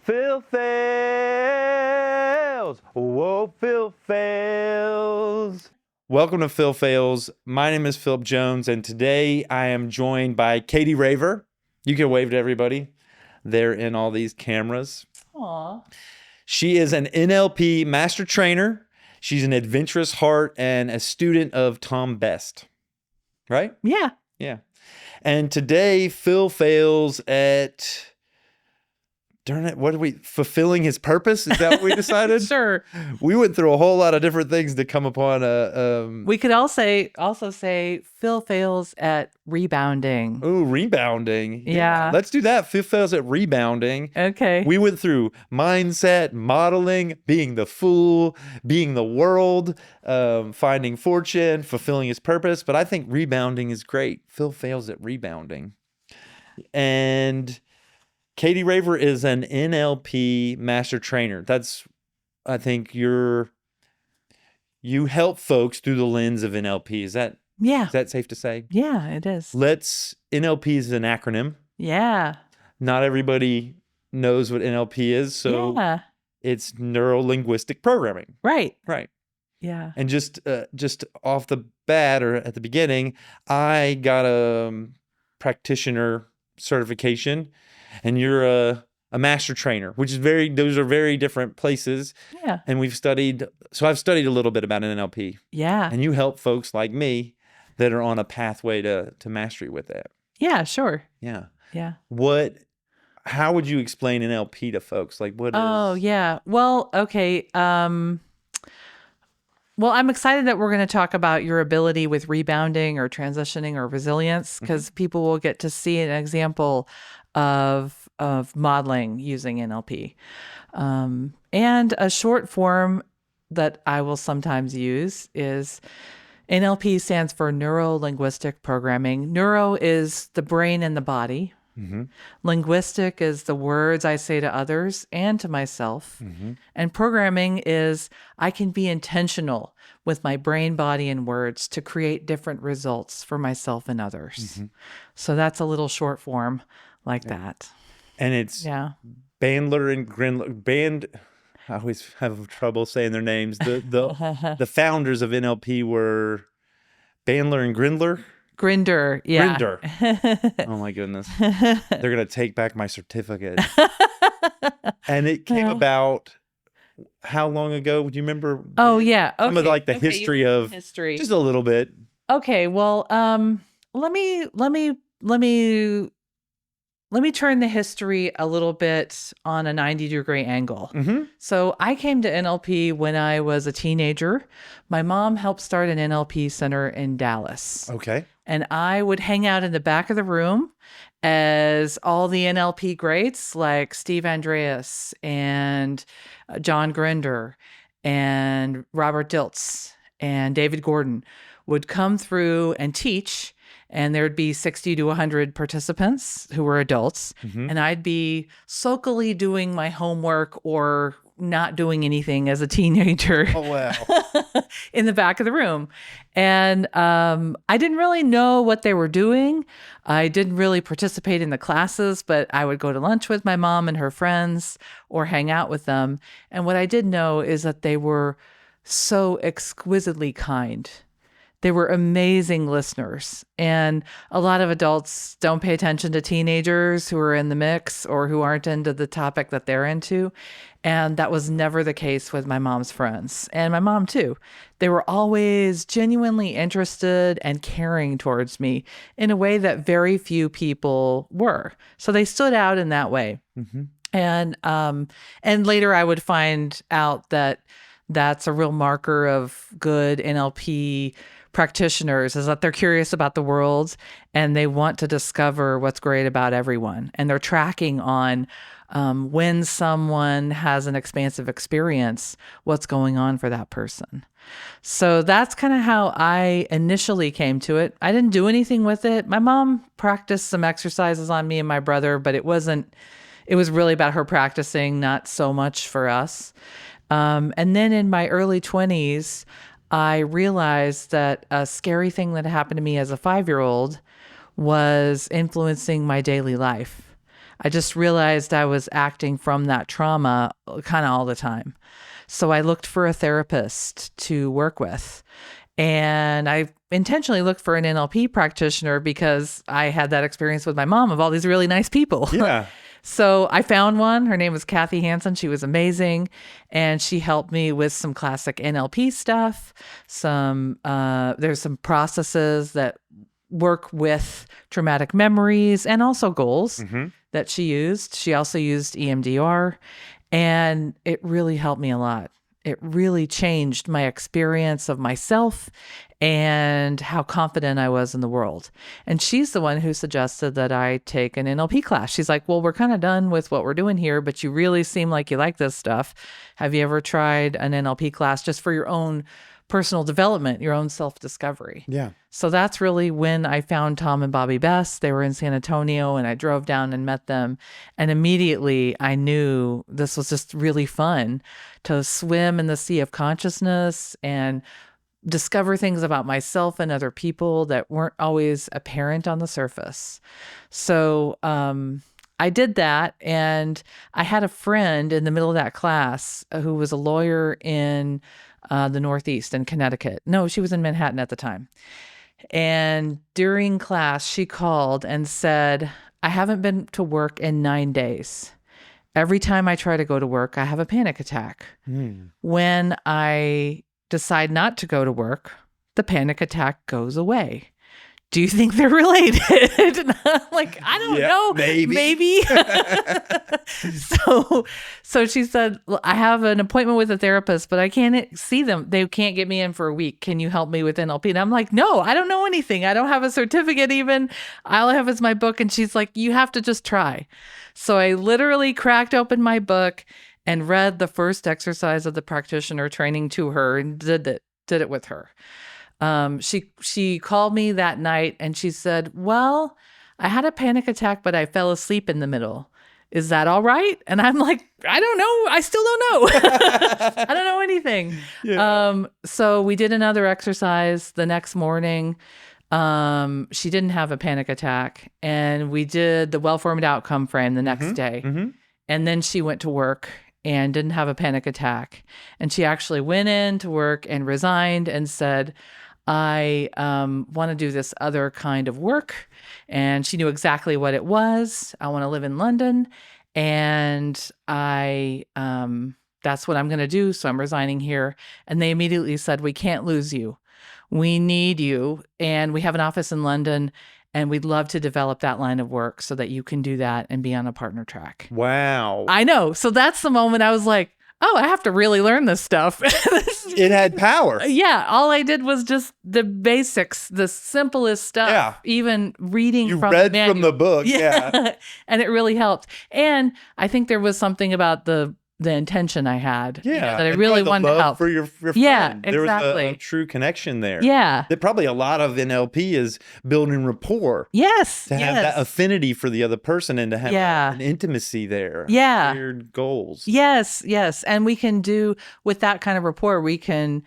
Phil Phails. Whoa, Phil Phails. Welcome to Phil Phails. My name is Philip Jones, and today I am joined by Katie Raver. You can wave to everybody. They're in all these cameras. Aw. She is an NLP master trainer. She's an adventurous heart and a student of Tom Best. Right? Yeah. Yeah. And today, Phil fails at... Darn it, what are we, fulfilling his purpose? Is that what we decided? Sure. We went through a whole lot of different things to come upon We could also say Phil fails at rebounding. Ooh, rebounding. Yeah. Let's do that. Phil fails at rebounding. Okay. We went through mindset, modeling, being the fool, being the world, finding fortune, fulfilling his purpose. But I think rebounding is great. Phil fails at rebounding. And Katie Raver is an NLP master trainer. I think you help folks through the lens of NLP. Is that safe to say? Yeah, it is. NLP is an acronym. Yeah. Not everybody knows what NLP is, so it's Neuro Linguistic Programming. Right. Right. Yeah. And just off the bat or at the beginning, I got a practitioner certification. And you're a master trainer, which is those are very different places. Yeah. And I've studied a little bit about NLP. Yeah. And you help folks like me that are on a pathway to mastery with that. Yeah, sure. Yeah. Yeah. How would you explain NLP to folks? Like what is... Oh, yeah. Well, okay. Well, I'm excited that we're going to talk about your ability with rebounding or transitioning or resilience, because people will get to see an example of modeling using NLP. And a short form that I will sometimes use is NLP stands for Neuro Linguistic Programming. Neuro is the brain and the body. Mm-hmm. Linguistic is the words I say to others and to myself. Mm-hmm. And programming is I can be intentional with my brain, body, and words to create different results for myself and others. Mm-hmm. So that's a little short form like that. And it's Bandler and Grindler. I always have trouble saying their names. The founders of NLP were Bandler and Grindler. Grinder, yeah. Grinder. Oh my goodness. They're going to take back my certificate. And it came about how long ago? Do you remember? Oh, yeah. Okay. Some of like the history of history. Just a little bit. Okay. Well, let me turn the history a little bit on a 90-degree angle. Mm-hmm. So I came to NLP when I was a teenager. My mom helped start an NLP center in Dallas. Okay. And I would hang out in the back of the room as all the NLP greats like Steve Andreas and John Grinder and Robert Dilts and David Gordon would come through and teach. And there'd be 60 to 100 participants who were adults. Mm-hmm. And I'd be sulkily doing my homework or not doing anything as a teenager. Oh, wow. In the back of the room. And I didn't really know what they were doing. I didn't really participate in the classes, but I would go to lunch with my mom and her friends or hang out with them. And what I did know is that they were so exquisitely kind. They were amazing listeners. And a lot of adults don't pay attention to teenagers who are in the mix or who aren't into the topic that they're into. And that was never the case with my mom's friends and my mom too. They were always genuinely interested and caring towards me in a way that very few people were. So they stood out in that way. Mm-hmm. And later I would find out that that's a real marker of good NLP practitioners, is that they're curious about the world and they want to discover what's great about everyone. And they're tracking on when someone has an expansive experience, what's going on for that person. So that's kind of how I initially came to it. I didn't do anything with it. My mom practiced some exercises on me and my brother, but it was really about her practicing, not so much for us. And then in my early 20s, I realized that a scary thing that happened to me as a 5-year-old was influencing my daily life. I just realized I was acting from that trauma kind of all the time. So I looked for a therapist to work with. And I intentionally looked for an NLP practitioner because I had that experience with my mom of all these really nice people. Yeah. So I found one. Her name was Kathy Hansen. She was amazing. And she helped me with some classic NLP stuff. There's some processes that work with traumatic memories and also goals that she used. She also used EMDR. And it really helped me a lot. It really changed my experience of myself and how confident I was in the world. And she's the one who suggested that I take an NLP class. She's like, well, we're kind of done with what we're doing here, but you really seem like you like this stuff. Have you ever tried an NLP class just for your own personal development, your own self-discovery? Yeah. So that's really when I found Tom and Bobby Best. They were in San Antonio and I drove down and met them. And immediately I knew this was just really fun to swim in the sea of consciousness and discover things about myself and other people that weren't always apparent on the surface. So I did that. And I had a friend in the middle of that class who was a lawyer in the Northeast in Connecticut. No, she was in Manhattan at the time. And during class, she called and said, I haven't been to work in 9 days. Every time I try to go to work, I have a panic attack. When I decide not to go to work, the panic attack goes away. Do you think they're related? And I'm like, I don't know. Maybe. So she said, I have an appointment with a therapist, but I can't see them. They can't get me in for a week. Can you help me with NLP? And I'm like, no, I don't know anything. I don't have a certificate even. All I have is my book. And she's like, you have to just try. So I literally cracked open my book and read the first exercise of the practitioner training to her and did it with her. She called me that night and she said, well, I had a panic attack, but I fell asleep in the middle. Is that all right? And I'm like, I don't know. I still don't know. I don't know anything. Yeah. So we did another exercise the next morning. She didn't have a panic attack and we did the well-formed outcome frame the next day. And then she went to work and didn't have a panic attack. And she actually went in to work and resigned and said, I want to do this other kind of work. And she knew exactly what it was. I want to live in London. And that's what I'm going to do. So I'm resigning here. And they immediately said, we can't lose you. We need you. And we have an office in London. And we'd love to develop that line of work so that you can do that and be on a partner track. Wow. I know. So that's the moment I was like, oh, I have to really learn this stuff. It had power. Yeah. All I did was just the basics, the simplest stuff. Yeah. Even reading You from read the from the book. Yeah. And it really helped. And I think there was something about the intention I had. Yeah. That I really wanted to help. For your friend. Yeah, There was exactly. a true connection there. Yeah. That probably a lot of NLP is building rapport. Yes. To have that affinity for the other person and to have Yeah. an intimacy there. Yeah. Shared goals. Yes. Yes. And we can do, with that kind of rapport, we can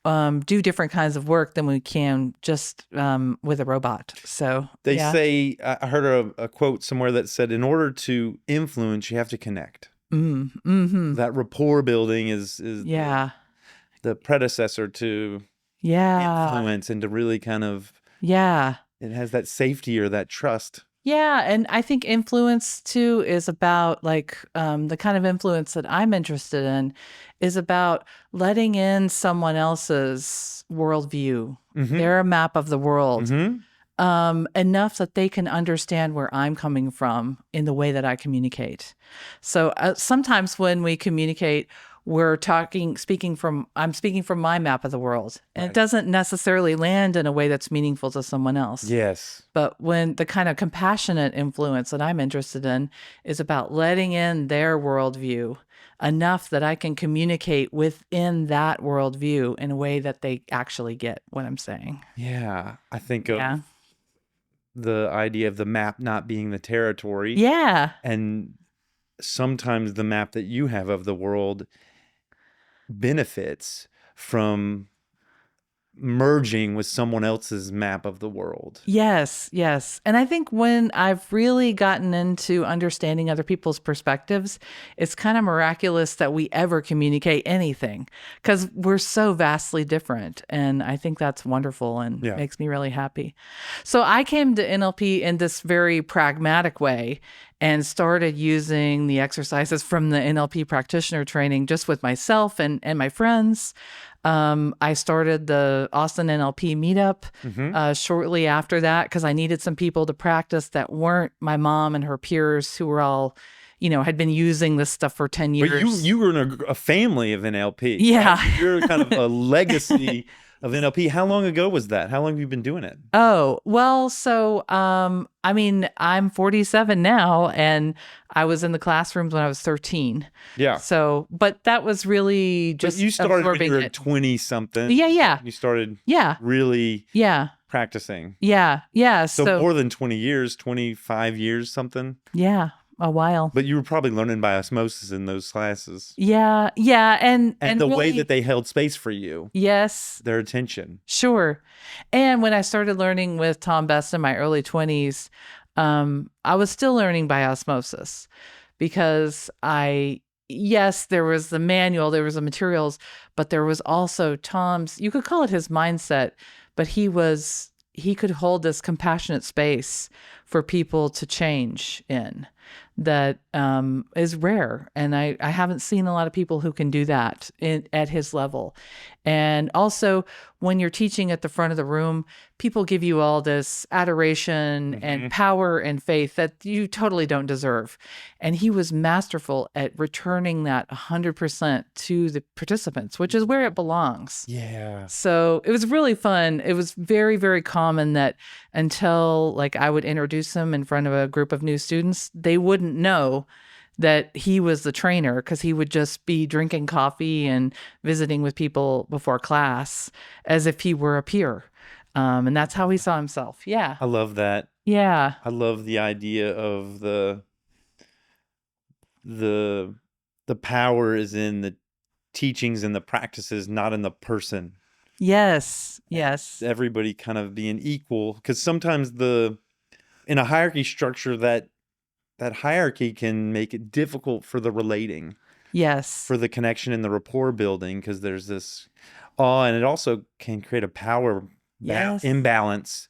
do different kinds of work than we can just with a robot. So They say, I heard a quote somewhere that said, in order to influence, you have to connect. That rapport building is the predecessor to influence and to really kind of, it has that safety or that trust. Yeah. And I think influence too is about like the kind of influence that I'm interested in is about letting in someone else's worldview, their map of the world, enough that they can understand where I'm coming from in the way that I communicate. So sometimes when we communicate, I'm speaking from my map of the world, and it doesn't necessarily land in a way that's meaningful to someone else. Yes. But when the kind of compassionate influence that I'm interested in is about letting in their worldview enough that I can communicate within that worldview in a way that they actually get what I'm saying. Yeah. I think of the idea of the map not being the territory. Yeah. And sometimes the map that you have of the world benefits from merging with someone else's map of the world. Yes, yes. And I think when I've really gotten into understanding other people's perspectives, it's kind of miraculous that we ever communicate anything because we're so vastly different. And I think that's wonderful and Yeah. makes me really happy. So I came to NLP in this very pragmatic way and started using the exercises from the NLP practitioner training just with myself and my friends. I started the Austin NLP Meetup shortly after that because I needed some people to practice that weren't my mom and her peers who were all, had been using this stuff for 10 years. But you were in a family of NLP. Yeah. Right? You're kind of a legacy of NLP. How long ago was that? How long have you been doing it? Oh, well, so, I'm 47 now and I was in the classrooms when I was 13. Yeah. So, but that was really just But you started when absorbing you were it. 20 something. Yeah. You started Yeah. really Yeah. practicing. Yeah. Yeah. So more than 20 years, 25 years, something. Yeah. A while. But you were probably learning by osmosis in those classes. Yeah. Yeah. And the really, way that they held space for you. Yes. Their attention. Sure. And when I started learning with Tom Best in my early 20s, I was still learning by osmosis because yes, there was the manual, there was the materials, but there was also Tom's, you could call it his mindset, but he could hold this compassionate space for people to change in that is rare. And I haven't seen a lot of people who can do that at his level. And also, when you're teaching at the front of the room, people give you all this adoration and power and faith that you totally don't deserve. And he was masterful at returning that 100% to the participants, which is where it belongs. Yeah. So it was really fun. It was very, very common that until I would introduce him in front of a group of new students, they wouldn't know that he was the trainer because he would just be drinking coffee and visiting with people before class as if he were a peer. And that's how he saw himself. Yeah. I love that. Yeah. I love the idea of the power is in the teachings and the practices, not in the person. Yes. Yes. Everybody kind of being equal, because sometimes in a hierarchy structure, that hierarchy can make it difficult for the relating. Yes. For the connection and the rapport building, because there's this awe, and it also can create a power imbalance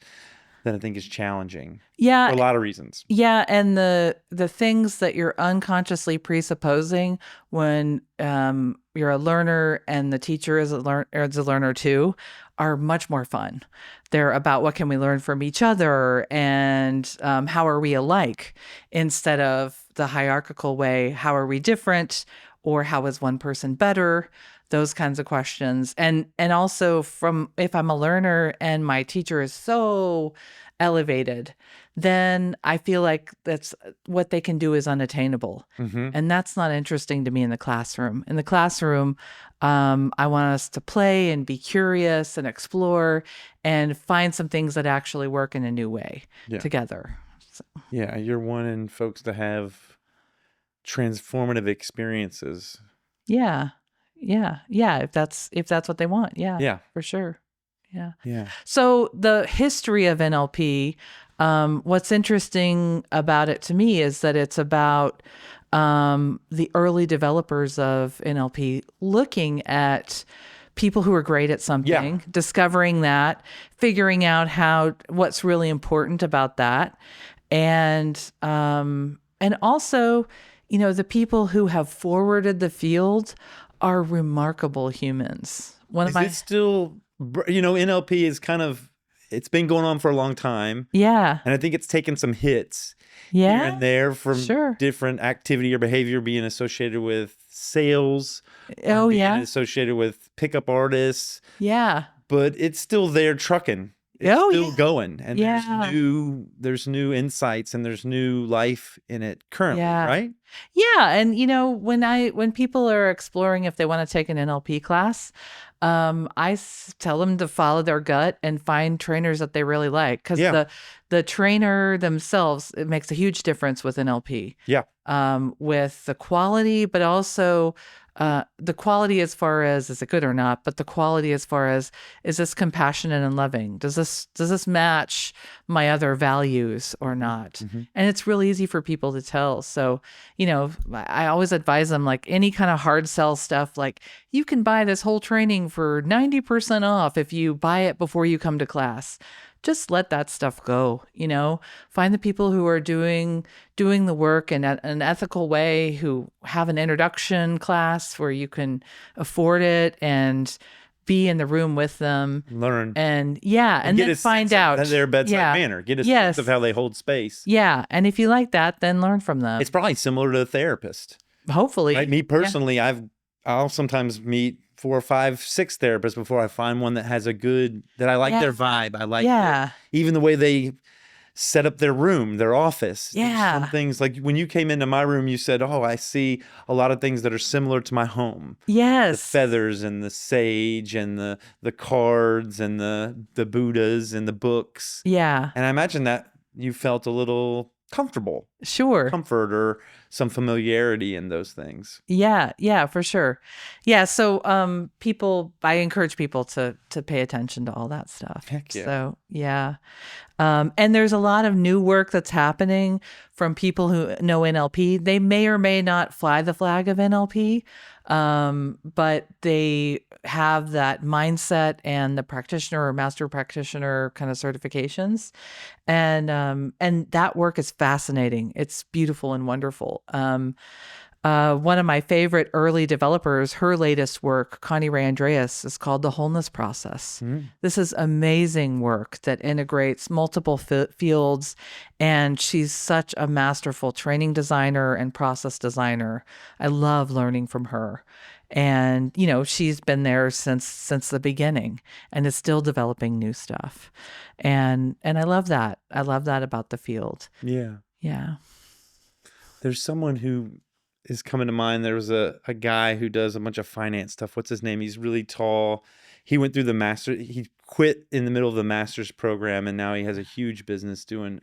that I think is challenging. Yeah. For a lot of reasons. Yeah. And the things that you're unconsciously presupposing when you're a learner and the teacher is a learner too are much more fun. They're about what can we learn from each other and how are we alike, instead of the hierarchical way, how are we different, or how is one person better? Those kinds of questions. And also if I'm a learner and my teacher is so elevated, then I feel like that's what they can do is unattainable. And that's not interesting to me in the classroom. In the classroom, I want us to play and be curious and explore and find some things that actually work in a new way together. So. Yeah, you're wanting folks to have transformative experiences. Yeah. If that's what they want. Yeah. For sure. Yeah. So the history of NLP, what's interesting about it to me is that it's about the early developers of NLP looking at people who are great at something, discovering that, figuring out what's really important about that, and also, the people who have forwarded the field are remarkable humans. It's still, NLP is it's been going on for a long time. Yeah. And I think it's taken some hits here and there from different activity or behavior being associated with sales. Being associated with pickup artists. Yeah. But it's still there trucking. It's still going. And there's new insights and there's new life in it currently, right? Yeah. And when people are exploring if they want to take an NLP class, I tell them to follow their gut and find trainers that they really like, because the trainer themselves, it makes a huge difference with NLP. Yeah. With the quality, but also the quality as far as is it good or not, but the quality as far as is this compassionate and loving? Does this match my other values or not? And it's really easy for people to tell. So, I always advise them, like, any kind of hard sell stuff, like, you can buy this whole training for 90% off if you buy it before you come to class. Just let that stuff go, find the people who are doing the work in an ethical way, who have an introduction class where you can afford it and be in the room with them. Learn. And then find out their bedside manner. Get a sense of how they hold space. Yeah. And if you like that, then learn from them. It's probably similar to a therapist. Hopefully. Right? Me personally, I'll sometimes meet 4, 5, 6 therapists before I find one that has that I like their vibe. I like even the way they set up their room, their office. Yeah. Some things, like when you came into my room, you said, "Oh, I see a lot of things that are similar to my home." Yes. The feathers and the sage and the cards and the Buddhas and the books. Yeah. And I imagine that you felt a little comfortable. Sure. Comfort or some familiarity in those things. Yeah, for sure. Yeah, so I encourage people to pay attention to all that stuff. Heck yeah. So, yeah. And there's a lot of new work that's happening from people who know NLP. They may or may not fly the flag of NLP, but they have that mindset and the practitioner or master practitioner kind of certifications. And that work is fascinating. It's beautiful and wonderful. One of my favorite early developers, her latest work, Connie Ray Andreas, is called The Wholeness Process. This is amazing work that integrates multiple fields, and she's such a masterful training designer and process designer. I love learning from her. And, she's been there since the beginning and is still developing new stuff. And I love that. I love that about the field. Yeah. Yeah. There's someone who is coming to mind. There was a guy who does a bunch of finance stuff. What's his name? He's really tall. He went through he quit in the middle of the master's program, and now he has a huge business doing,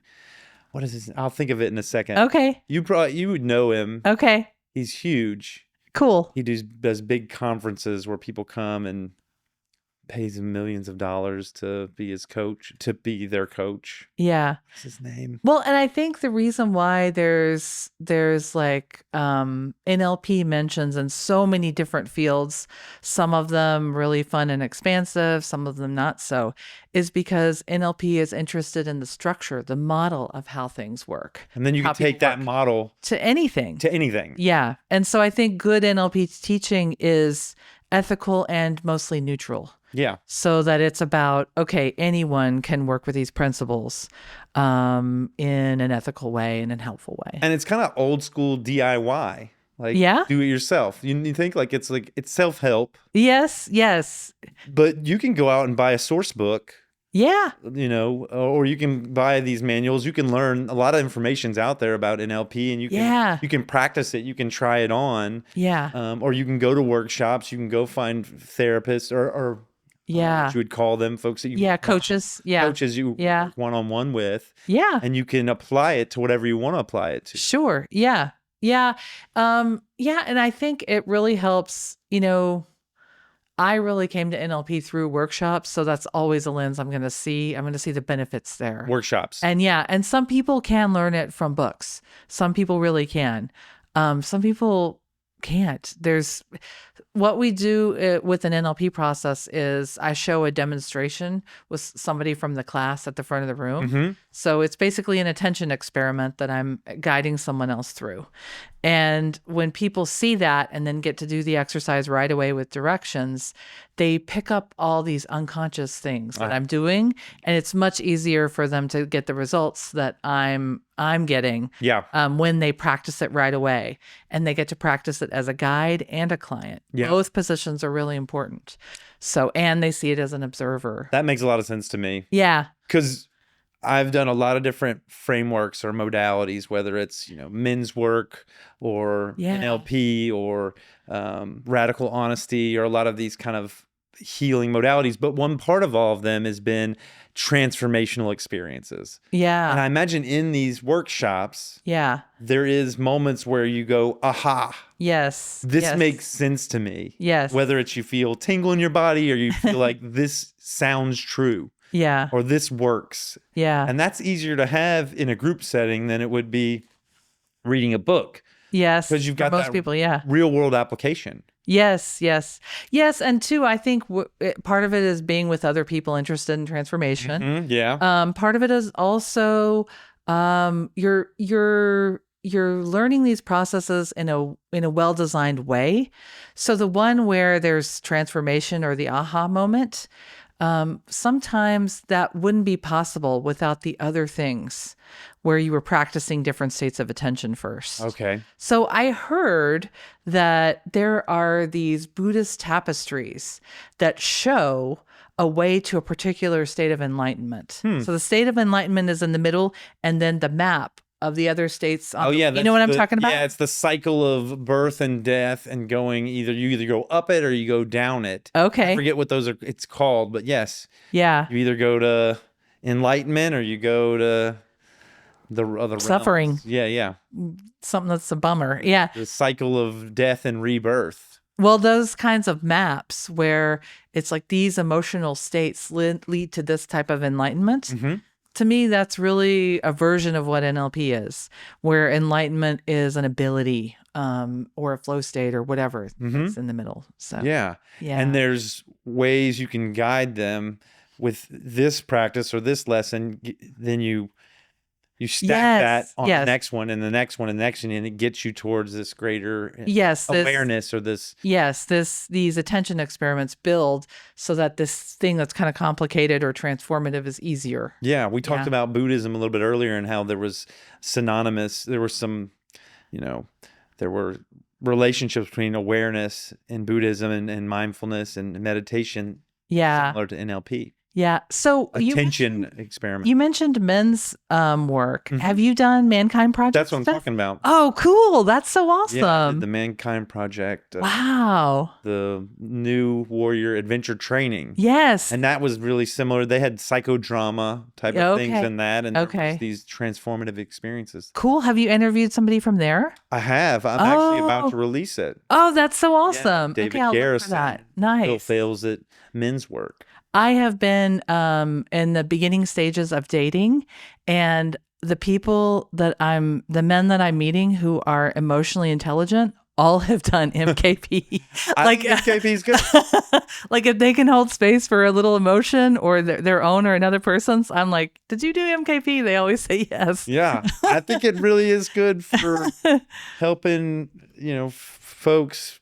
what is his? I'll think of it in a second. Okay. You would know him. Okay. He's huge. Cool. He does big conferences where people come and pays him millions of dollars to be their coach. Yeah. What's his name? Well, and I think the reason why there's like NLP mentions in so many different fields, some of them really fun and expansive, some of them not so, is because NLP is interested in the structure, the model of how things work. And then you can take that model to anything. Yeah. And so I think good NLP teaching is ethical and mostly neutral. Yeah. So that it's about, okay, anyone can work with these principles in an ethical way and in a helpful way. And it's kind of old school DIY. Like, do it yourself. You think it's self-help. Yes. But you can go out and buy a source book. Yeah. Or you can buy these manuals. You can learn a lot of information's out there about NLP, and you can practice it. You can try it on. Yeah. Or you can go to workshops. You can go find therapists or what you would call them, folks that you coaches. Coaches you work one-on-one with. Yeah. And you can apply it to whatever you want to apply it to. Sure. Yeah. And I think it really helps, I really came to NLP through workshops, so that's always a lens I'm going to see. I'm going to see the benefits there. Workshops. And some people can learn it from books. Some people really can. Some people can't. What we do with an NLP process is I show a demonstration with somebody from the class at the front of the room. Mm-hmm. So it's basically an attention experiment that I'm guiding someone else through. And when people see that and then get to do the exercise right away with directions, they pick up all these unconscious things that I'm doing, and it's much easier for them to get the results that I'm getting when they practice it right away. And they get to practice it as a guide and a client. Yeah. Both positions are really important. So, and they see it as an observer. That makes a lot of sense to me. Yeah. Because I've done a lot of different frameworks or modalities, whether it's, men's work or NLP or radical honesty or a lot of these kind of healing modalities, but one part of all of them has been transformational experiences. And Yeah. I imagine in these workshops, Yeah. there is moments where you go, aha, Yes. this Yes. makes sense to me. Yes. Whether it's you feel tingle in your body or you feel like this sounds true Yeah. or this works. Yeah. And that's easier to have in a group setting than it would be reading a book Yes. because you've For got most that people, yeah. real world application. Yes, yes, yes. And two, I think part of it is being with other people interested in transformation. Yeah. Part of it is also you're learning these processes in a well-designed way. So the one where there's transformation or the aha moment, sometimes that wouldn't be possible without the other things where you were practicing different states of attention first. Okay. So I heard that there are these Buddhist tapestries that show a way to a particular state of enlightenment. So the state of enlightenment is in the middle, and then the map of the other states. Oh yeah, you know what I'm talking about? Yeah, it's the cycle of birth and death, and going you either go up it or you go down it. Okay. I forget what those are. It's called, but yes, Yeah. you either go to enlightenment or you go to the other Suffering. realms. Yeah. Something that's a bummer. Yeah. The cycle of death and rebirth. Well, those kinds of maps where it's like these emotional states lead to this type of enlightenment. To me, that's really a version of what NLP is, where enlightenment is an ability or a flow state or whatever that's in the middle. So Yeah. And there's ways you can guide them with this practice or this lesson. Then you stack that on the next one and the next one and the next one, and it gets you towards this greater awareness or this. Yes, these attention experiments build so that this thing that's kind of complicated or transformative is easier. Yeah, we talked about Buddhism a little bit earlier and how there was there were some, there were relationships between awareness in Buddhism and mindfulness and meditation. Yeah. Similar to NLP. Yeah. So attention experiment. You mentioned men's work. Have you done Mankind Project? That's what I'm talking about. Oh, cool. That's so awesome. Yeah, I did the Mankind Project. Wow. The New Warrior Adventure Training. Yes. And that was really similar. They had psychodrama type of things in that, and there was these transformative experiences. Cool. Have you interviewed somebody from there? I have. I'm actually about to release it. Oh, that's so awesome. Yeah, David I'll Garrison. look for that. Nice. Phil Phails at Men's Work. I have been in the beginning stages of dating, and the men that I'm meeting who are emotionally intelligent all have done MKP. Like MKP is good. Like if they can hold space for a little emotion or their own or another person's, I'm like, did you do MKP? They always say yes. Yeah, I think it really is good for helping, folks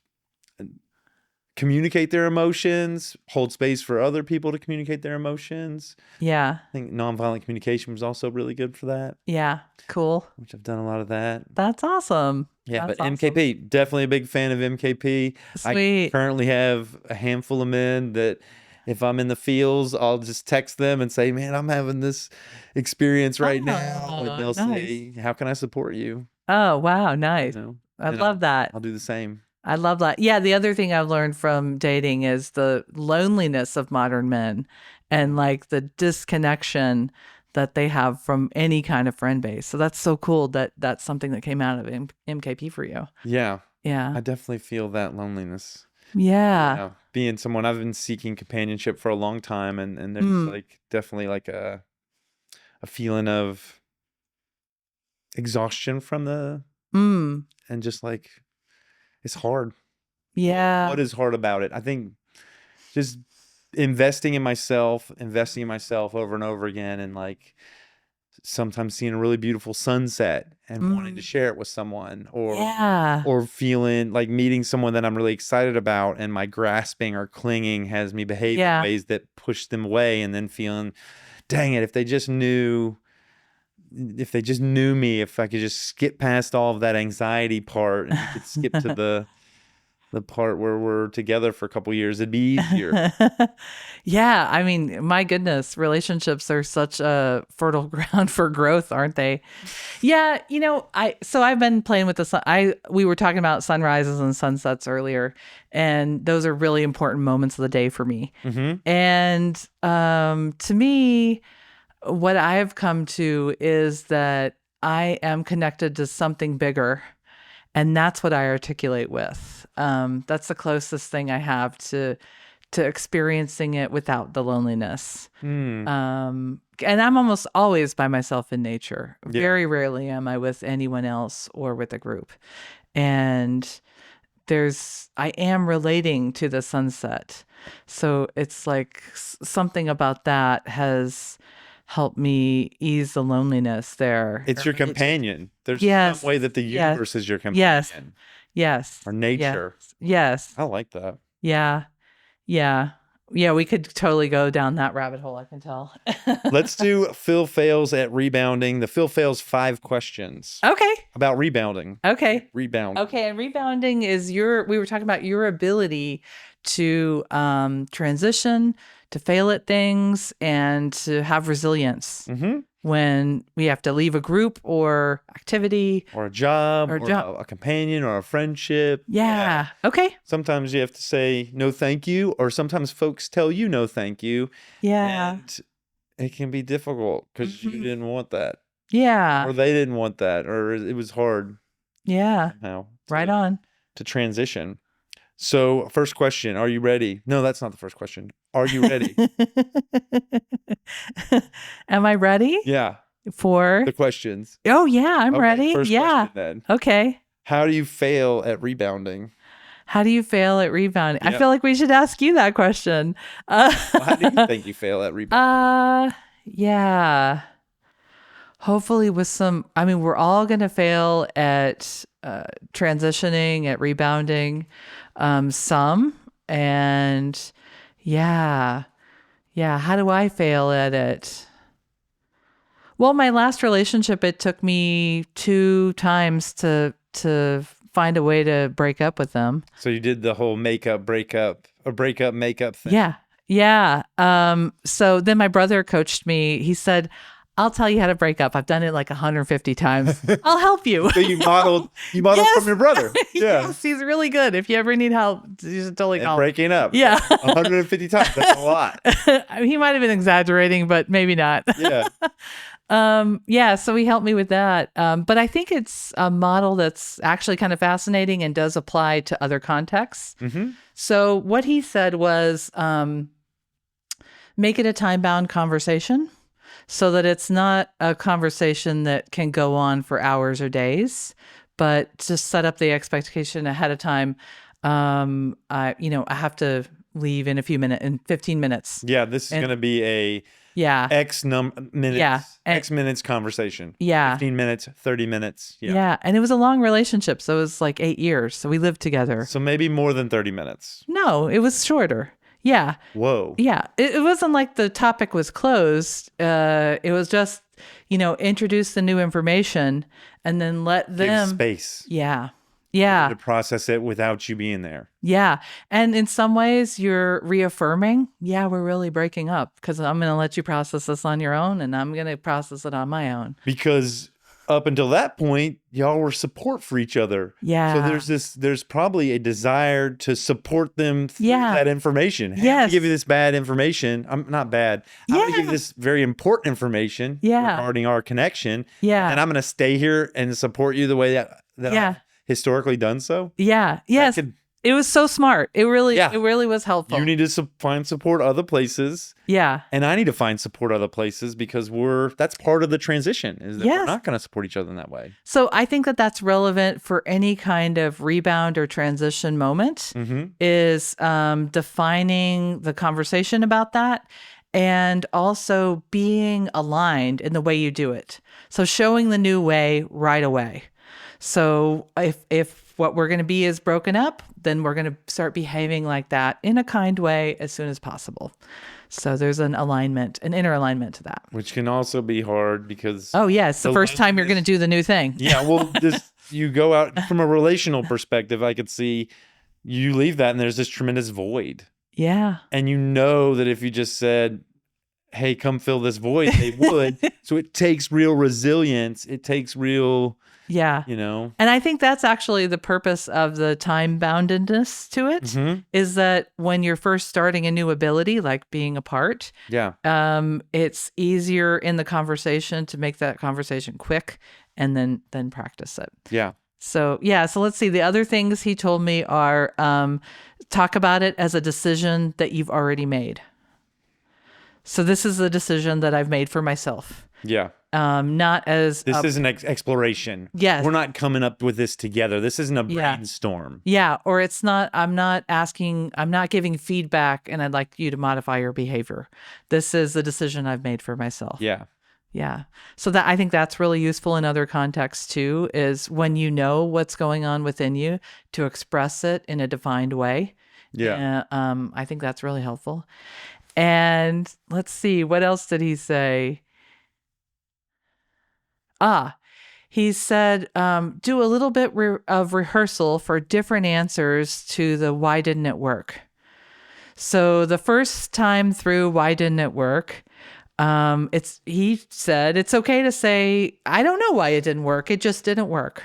communicate their emotions, hold space for other people to communicate their emotions. Yeah. I think nonviolent communication was also really good for that. Yeah. Cool. Which I've done a lot of that. That's awesome. Yeah, That's but awesome. MKP, definitely a big fan of MKP. Sweet. I currently have a handful of men that if I'm in the fields, I'll just text them and say, man, I'm having this experience right now. And they'll say, how can I support you? Oh, wow. Nice. I love that. I'll do the same. I love that. Yeah, the other thing I've learned from dating is the loneliness of modern men and like the disconnection that they have from any kind of friend base. So that's so cool that that's something that came out of MKP for you. Yeah. Yeah. I definitely feel that loneliness. Yeah. Being someone, I've been seeking companionship for a long time, and there's like definitely like a feeling of exhaustion from and just like it's hard. Yeah. What is hard about it? I think just investing in myself over and over again, and like sometimes seeing a really beautiful sunset and wanting to share it with someone, or feeling like meeting someone that I'm really excited about, and my grasping or clinging has me behave in ways that push them away, and then feeling, dang it, if they just knew me, if I could just skip past all of that anxiety part and could skip to the the part where we're together for a couple years, it'd be easier. Yeah, I mean, my goodness, relationships are such a fertile ground for growth, aren't they? Yeah, I've been playing with the sun. We were talking about sunrises and sunsets earlier, and those are really important moments of the day for me. And to me, what I've come to is that I am connected to something bigger, and that's what I articulate with. That's the closest thing I have to experiencing it without the loneliness. And I'm almost always by myself in nature. Yeah. Very rarely am I with anyone else or with a group. And I am relating to the sunset. So it's like something about that has helped me ease the loneliness there. It's your companion. There's Yes. some way that the Yes. universe is your Yes. companion. Yes. Or nature. Yes. I like that. Yeah. Yeah. Yeah, we could totally go down that rabbit hole, I can tell. Let's do Phil Fails at Rebounding. The Phil Fails 5 questions Okay. about rebounding. Okay. Rebound. Okay. And rebounding is we were talking about your ability to transition, to fail at things, and to have resilience when we have to leave a group or activity. Or a job, Or or job. a companion, or a friendship. Yeah. Okay. Sometimes you have to say no thank you, or sometimes folks tell you no thank you. Yeah. And it can be difficult because you didn't want that. Yeah. Or they didn't want that, or it was hard Yeah. somehow Right on. to transition. So, first question, are you ready? No, that's not the first question. Are you ready? Am I ready Yeah, for? the questions. Oh, yeah, I'm Okay, ready. First Yeah. question then. Okay. How do you fail at rebounding? How do you fail at rebounding? I Yep. feel like we should ask you that question. Well, how do you think you fail at rebounding? Yeah. Hopefully we're all going to fail at transitioning, at rebounding, some. And yeah. How do I fail at it? Well, my last relationship, it took me 2 times to find a way to break up with them. So you did the whole makeup, breakup, or breakup, makeup thing. Yeah. Yeah. So then my brother coached me. He said, I'll tell you how to break up. I've done it like 150 times. I'll help you. So you modeled Yes. from your brother. Yeah. Yes, he's really good. If you ever need help, you should totally And call him. breaking up. Yeah. 150 times. That's a lot. He might have been exaggerating, but maybe not. Yeah. So he helped me with that. But I think it's a model that's actually kind of fascinating and does apply to other contexts. So what he said was, make it a time-bound conversation so that it's not a conversation that can go on for hours or days, but just set up the expectation ahead of time. I have to leave in 15 minutes. Yeah. This is going to be a Yeah. X minutes. Yeah. X minutes conversation. Yeah. 15 minutes, 30 minutes. Yeah. Yeah. And it was a long relationship. So it was like 8 years. So we lived together. So maybe more than 30 minutes. No, it was shorter. Yeah. Whoa. Yeah. It wasn't like the topic was closed. It was just, introduce the new information and then let Give them. space Yeah. Yeah. to process it without you being there. Yeah. And in some ways, you're reaffirming, yeah, we're really breaking up because I'm going to let you process this on your own and I'm going to process it on my own. Because up until that point, y'all were support for each other. Yeah. So there's probably a desire to support them through Yeah. that information. Hey, I'm Yes. gonna give you this bad information. I'm not bad. I'm gonna give Yeah. you this very important information Yeah. regarding our connection. Yeah. And I'm gonna stay here and support you the way that Yeah. I've historically done so. Yeah. Yes. could- It was so smart. It really was helpful. You need to find support other places. Yeah. And I need to find support other places because that's part of the transition is that we're Yes. not going to support each other in that way. So I think that that's relevant for any kind of rebound or transition moment is defining the conversation about that and also being aligned in the way you do it. So showing the new way right away. So if what we're going to be is broken up, then we're going to start behaving like that in a kind way as soon as possible. So there's an inner alignment to that. Which can also be hard because Oh, yeah. It's the first time you're going to do the new thing. yeah, well, you go out from a relational perspective, I could see you leave that and there's this tremendous void. Yeah. And you know that if you just said, hey, come fill this void, they would. So it takes real resilience. It takes real, Yeah. you know. And I think that's actually the purpose of the time boundedness to it, Mm-hmm. is that when you're first starting a new ability, like being apart, Yeah. it's easier in the conversation to make that conversation quick and then practice it. Yeah. So let's see. The other things he told me are talk about it as a decision that you've already made. So this is a decision that I've made for myself. Yeah. Not as This is an exploration. Yes. We're not coming up with this together. This isn't a brainstorm. Yeah. Or it's not, I'm not giving feedback and I'd like you to modify your behavior. This is the decision I've made for myself. Yeah. Yeah. So that, I think that's really useful in other contexts too, is when you know what's going on within you, to express it in a defined way. Yeah. I think that's really helpful. And let's see, what else did he say? He said, do a little bit of rehearsal for different answers to the why didn't it work? So the first time through, why didn't it work? He said, it's okay to say, I don't know why it didn't work. It just didn't work.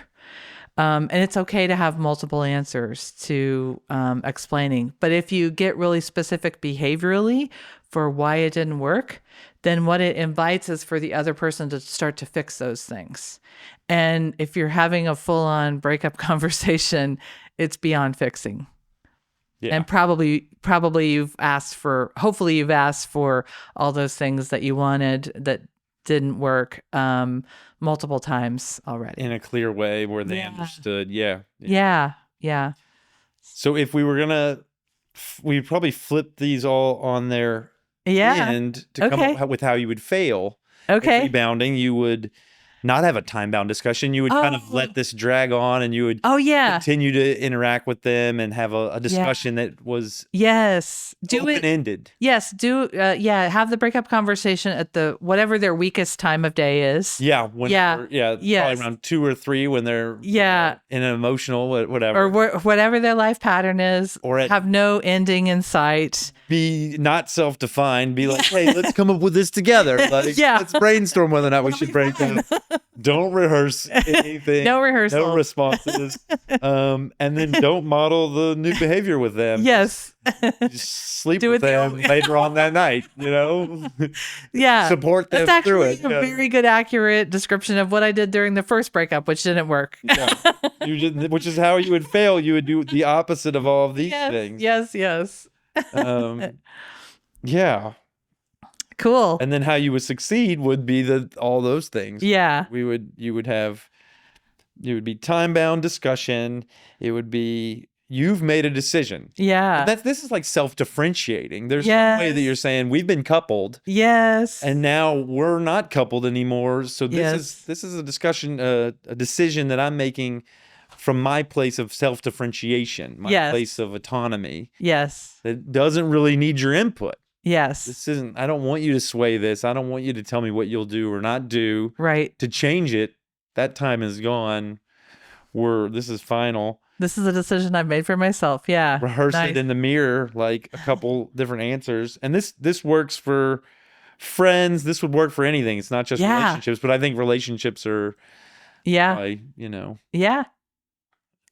And it's okay to have multiple answers to explaining. But if you get really specific behaviorally for why it didn't work, then what it invites is for the other person to start to fix those things. And if you're having a full-on breakup conversation, it's beyond fixing. Yeah. And probably hopefully you've asked for all those things that you wanted that didn't work multiple times already. In a clear way where they understood. Yeah. Yeah. So if we were we'd probably flip these all on their end to come up with how you would fail. Okay. Rebounding, you would not have a time-bound discussion. You would kind of let this drag on, and you would continue to interact with them and have a discussion that was open-ended. Yes, have the breakup conversation at the whatever their weakest time of day is. Yeah, probably around 2 or 3 when they're in an emotional whatever. Or whatever their life pattern is, or have no ending in sight. Be not self-defined, be like, hey, let's come up with this together. Like, let's brainstorm whether or not we should break down. Don't rehearse anything. No rehearsal. No responses. And then don't model the new behavior with them. Yes. Just sleep with them later on that night, you know? Yeah. Support them through it. That's actually a very good, accurate description of what I did during the first breakup, which didn't work. Which is how you would fail. You would do the opposite of all of these things. Yes. Yeah. Cool. And then how you would succeed would be all those things. Yeah. It would be time-bound discussion. It would be, you've made a decision. Yeah. This is like self-differentiating. There's no way that you're saying we've been coupled. Yes. And now we're not coupled anymore. So this is a discussion, a decision that I'm making from my place of self-differentiation, my place of autonomy. Yes. That doesn't really need your input. Yes. I don't want you to sway this. I don't want you to tell me what you'll do or not do. Right. To change it. That time is gone. This is final. This is a decision I've made for myself. Yeah. Rehearse it in the mirror, like a couple different answers. And this works for friends. This would work for anything. It's not just relationships, but I think relationships are probably,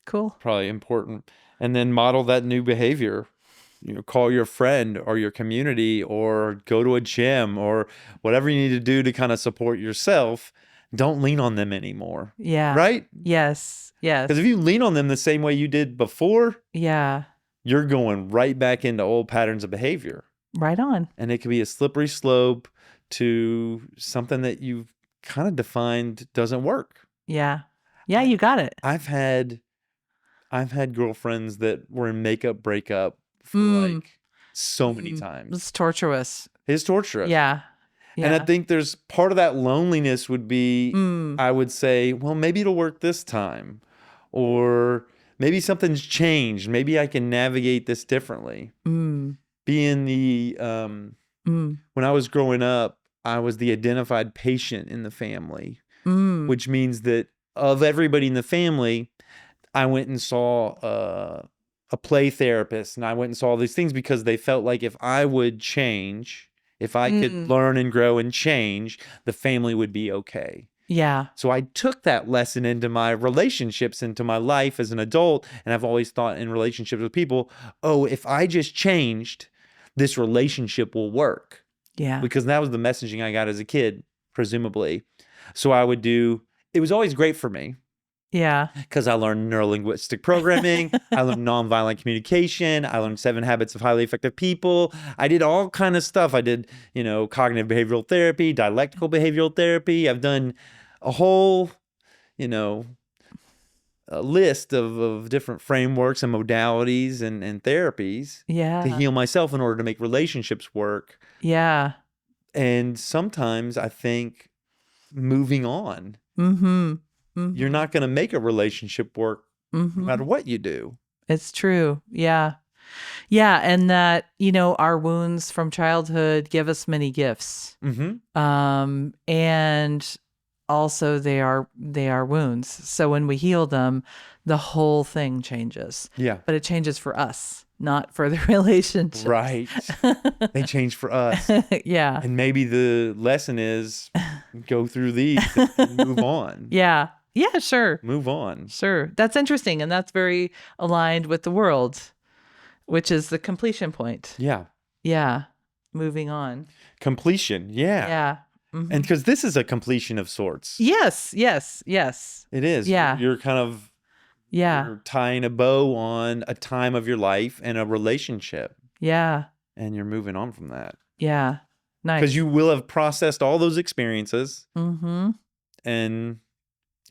cool. Probably important. And then model that new behavior. Call your friend or your community or go to a gym or whatever you need to do to kind of support yourself. Don't lean on them anymore. Yeah. Right? Yes. Because if you lean on them the same way you did before, you're going right back into old patterns of behavior. Right on. And it could be a slippery slope to something that you've kind of defined doesn't work. Yeah. Yeah, you got it. I've had girlfriends that were in makeup breakup for like so many times. It's torturous. It's torturous. Yeah. And I think there's part of that loneliness would be, I would say, well, maybe it'll work this time. Or maybe something's changed. Maybe I can navigate this differently. Being when I was growing up, I was the identified patient in the family, which means that of everybody in the family, I went and saw a play therapist, and I went and saw all these things because they felt like if I would change, if I could learn and grow and change, the family would be okay. Yeah. So I took that lesson into my relationships, into my life as an adult. And I've always thought in relationships with people, oh, if I just changed, this relationship will work. Yeah. Because that was the messaging I got as a kid, presumably. So I would do, it was always great for me. Yeah. Because I learned Neuro Linguistic Programming, I learned nonviolent communication, I learned 7 Habits of Highly Effective People. I did all kind of stuff. I did, cognitive behavioral therapy, dialectical behavioral therapy. I've done a whole, a list of different frameworks and modalities and therapies to heal myself in order to make relationships work. Yeah. And sometimes I think moving on. You're not going to make a relationship work no matter what you do. It's true. Yeah. Yeah. And that, our wounds from childhood give us many gifts. And also they are wounds. So when we heal them, the whole thing changes. Yeah. But it changes for us, not for the relationship. Right. They change for us. Yeah. And maybe the lesson is go through these and move on. Yeah. Yeah, sure. Move on. Sure. That's interesting. And that's very aligned with the world, which is the completion point. Yeah. Yeah. Moving on. Completion. Yeah. Yeah. And because this is a completion of sorts. Yes. Yes. Yes. It is. Yeah. You're kind of you're tying a bow on a time of your life and a relationship. Yeah. And you're moving on from that. Yeah. Nice. Because you will have processed all those experiences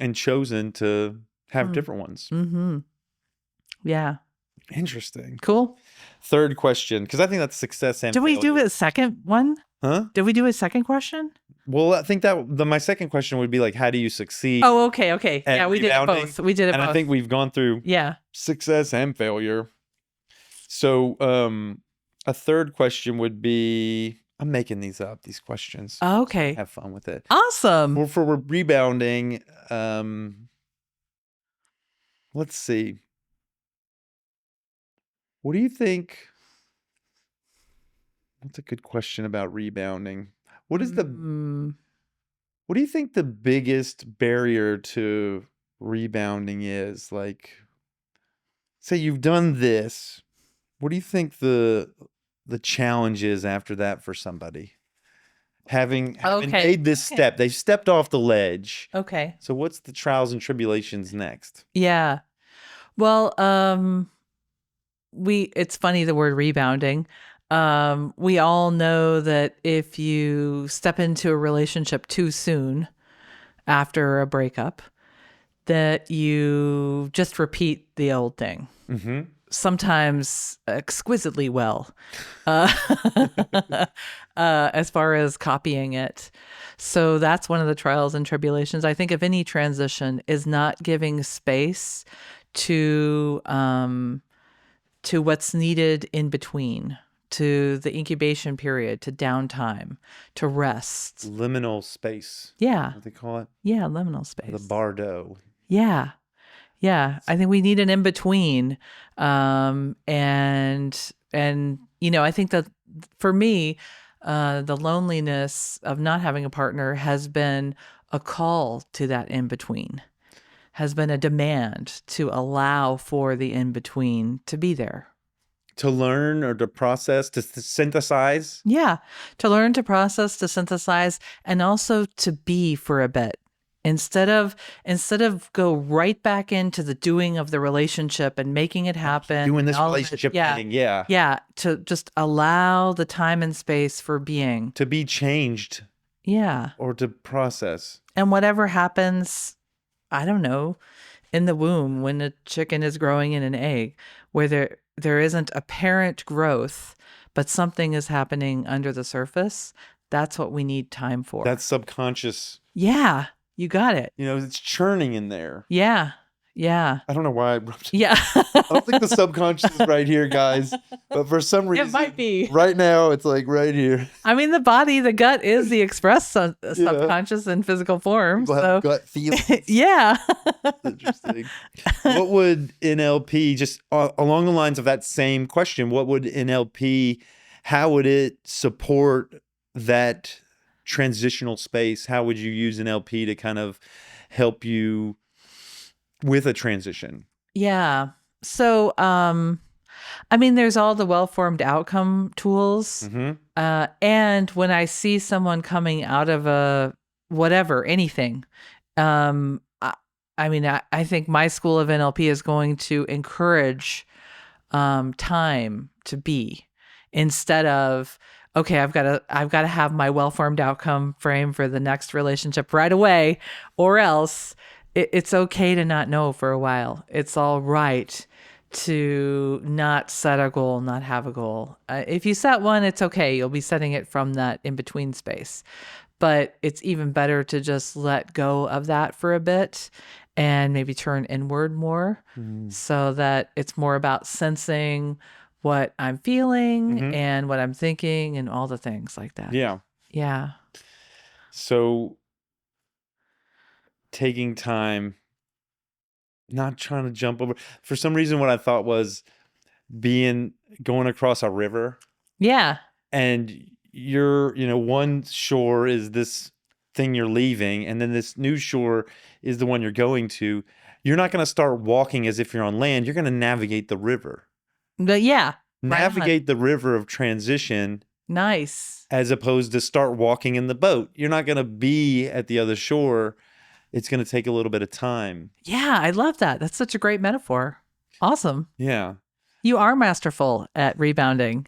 and chosen to have different ones. Yeah. Interesting. Cool. Third question, because I think that's success and Did we failure. do a second one? Huh? Did we do a second question? Well, I think that my second question would be like, how do you succeed? Oh, okay. Okay. at Yeah, we did it rebounding? both. We did it And both. I think we've gone through success and failure. So a third question would be, I'm making these up, these questions. Oh, okay. Have fun with it. Awesome. Well, for rebounding, let's see. What do you think? That's a good question about rebounding. What is what do you think the biggest barrier to rebounding is? Like, say you've done this. What do you think the challenge is after that for somebody? Having made this step, they've stepped off the ledge. Okay. So what's the trials and tribulations next? Yeah. Well, it's funny, the word rebounding. We all know that if you step into a relationship too soon after a breakup, that you just repeat the old thing. Sometimes exquisitely well, as far as copying it. So that's one of the trials and tribulations. I think of any transition is not giving space to what's needed in between, to the incubation period, to downtime, to rest. Liminal space. Yeah. What they call it? Yeah, liminal space. The Bardo. Yeah. Yeah. I think we need an in-between. And I think that for me, the loneliness of not having a partner has been a call to that in-between, has been a demand to allow for the in-between to be there. To learn or to process, to synthesize? Yeah, to learn, to process, to synthesize, and also to be for a bit. Instead of go right back into the doing of the relationship and making it happen. Doing this relationship thing, yeah. Yeah, to just allow the time and space for being. To be changed. Yeah. Or to process. And whatever happens, I don't know, in the womb when a chicken is growing in an egg, where there isn't apparent growth, but something is happening under the surface, that's what we need time for. That's subconscious. Yeah, you got it. It's churning in there. Yeah. Yeah. I don't know why I rubbed. Yeah. I don't think the subconscious is right here, guys. But for some reason, It might be. right now, it's like right here. I mean, the gut is the express Yeah. subconscious in physical form. People So have gut feelings. yeah. Interesting. What would NLP, just along the lines of that same question, what would NLP, how would it support that transitional space? How would you use NLP to kind of help you with a transition? Yeah. So, I mean, there's all the well-formed outcome tools. Mm-hmm. And when I see someone coming out of a whatever, anything, I mean, I think my school of NLP is going to encourage time to be instead of, okay, I've got to have my well-formed outcome frame for the next relationship right away, or else it's okay to not know for a while. It's all right to not set a goal, not have a goal. If you set one, it's okay. You'll be setting it from that in-between space. But it's even better to just let go of that for a bit and maybe turn inward more so that it's more about sensing what I'm feeling Mm-hmm. and what I'm thinking and all the things like that. Yeah. Yeah. So taking time, not trying to jump over. For some reason, what I thought was going across a river, Yeah. and one shore is this thing you're leaving, and then this new shore is the one you're going to. You're not going to start walking as if you're on land. You're going to navigate the river. But yeah. Right on. Navigate the river of transition. Nice. As opposed to start walking in the boat. You're not going to be at the other shore. It's going to take a little bit of time. Yeah, I love that. That's such a great metaphor. Awesome. Yeah. You are masterful at rebounding.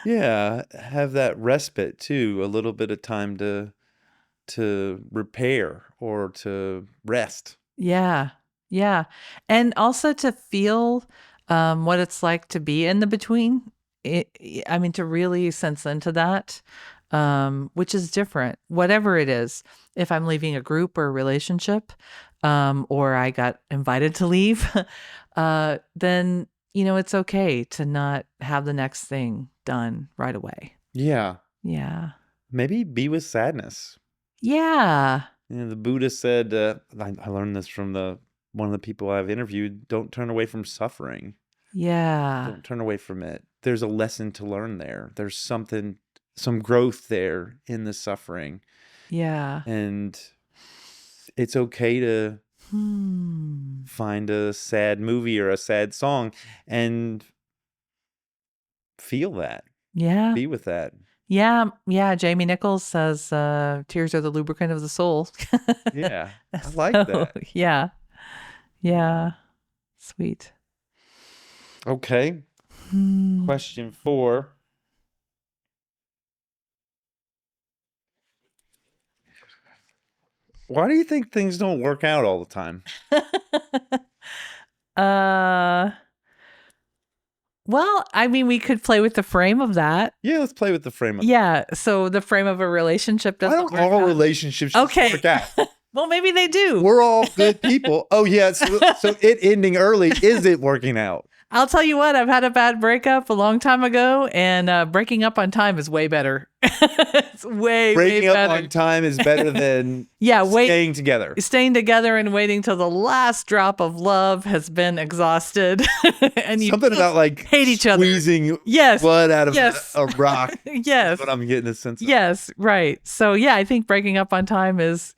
Yeah, have that respite too, a little bit of time to repair or to rest. Yeah. Yeah. And also to feel what it's like to be in the between. I mean, to really sense into that, which is different, whatever it is. If I'm leaving a group or a relationship, or I got invited to leave, then, it's okay to not have the next thing done right away. Yeah. Yeah. Maybe be with sadness. Yeah. The Buddha said, I learned this from one of the people I've interviewed, don't turn away from suffering. Yeah. Don't turn away from it. There's a lesson to learn there. There's some growth there in the suffering. Yeah. And it's okay to find a sad movie or a sad song and feel that. Yeah. Be with that. Yeah. Yeah. Jamie Nichols says tears are the lubricant of the soul. Yeah. I like that. Yeah. Yeah. Sweet. Okay. Question 4. Why do you think things don't work out all the time? Well, I mean, we could play with the frame of that. Yeah, let's play with the frame of Yeah. So the frame of a relationship Why doesn't don't work all out. relationships just Okay. work out? Well, maybe they do. We're all good people. Oh, yeah. So it ending early, is it working out? I'll tell you what, I've had a bad breakup a long time ago, and breaking up on time is way better. It's way Breaking up better. on time is better than staying together. Staying together and waiting till the last drop of love has been exhausted. And you Something about like hate each other. Squeezing Yes. blood out of Yes. a rock. Yes. That's what I'm getting a sense of. Yes, right. So yeah, I think breaking up on time is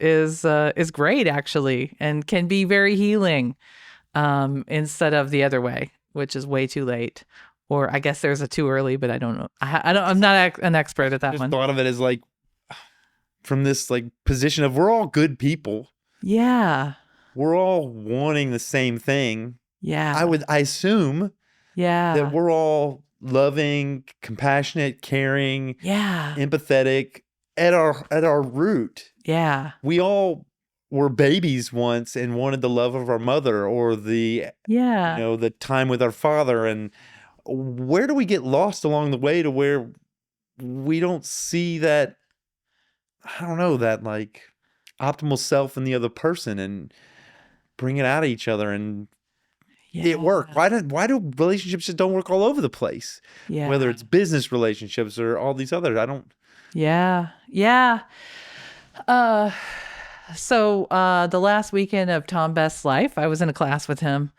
great actually, and can be very healing, instead of the other way, which is way too late. Or I guess there's a too early, but I don't know. I'm not an expert at that Just one. thought of it as like from this like position of we're all good people. Yeah. We're all wanting the same thing. Yeah. I assume Yeah. that we're all loving, compassionate, caring, Yeah. empathetic at our root. Yeah. We all were babies once and wanted the love of our mother or the Yeah. the time with our father. And where do we get lost along the way to where we don't see that, I don't know, that like optimal self in the other person and bring it out of each other, and it worked. Yeah. Why do relationships just don't work all over the place? Whether Yeah. it's business relationships or all these others, I don't. Yeah. Yeah. Uh, the last weekend of Tom Best's life, I was in a class with him,